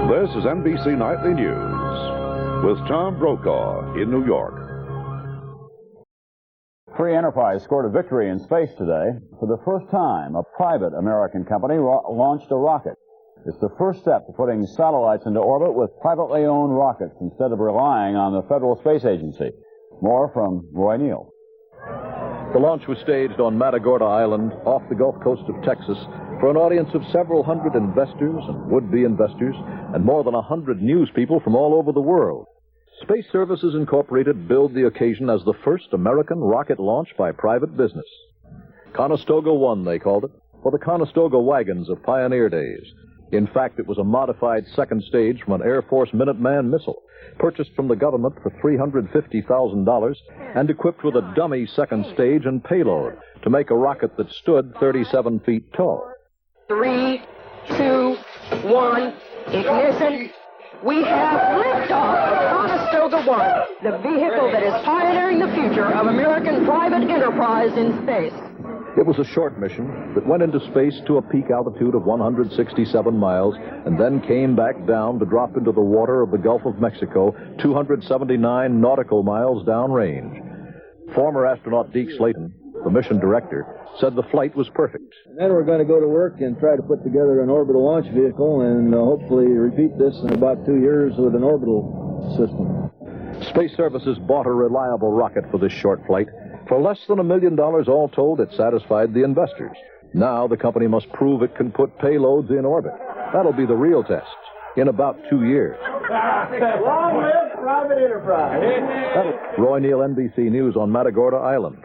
This is NBC Nightly News with Tom Brokaw in New York. Free Enterprise scored a victory in space today. For the first time, a private American company launched a rocket. It's the first step to putting satellites into orbit with privately owned rockets instead of relying on the Federal Space Agency. More from Roy Neal. The launch was staged on Matagorda Island off the Gulf Coast of Texas for an audience of several hundred investors and would-be investors and more than 100 news people from all over the world. Space Services Incorporated billed the occasion as the first American rocket launch by private business. Conestoga One, they called it, or the Conestoga wagons of pioneer days. In fact, it was a modified second stage from an Air Force Minuteman missile, purchased from the government for $350,000 and equipped with a dummy second stage and payload to make a rocket that stood 37 feet tall. 3, 2, 1, ignition. We have liftoff of Conestoga One, the vehicle that is pioneering the future of American private enterprise in space. It was a short mission that went into space to a peak altitude of 167 miles and then came back down to drop into the water of the Gulf of Mexico, 279 nautical miles downrange. Former astronaut Deke Slayton, the mission director, said the flight was perfect. And then we're going to go to work and try to put together an orbital launch vehicle and hopefully repeat this in about 2 years with an orbital system. Space Services bought a reliable rocket for this short flight. For less than $1 million all told, it satisfied the investors. Now the company must prove it can put payloads in orbit. That'll be the real test in about 2 years. Long live private enterprise. Roy Neal, NBC News on Matagorda Island.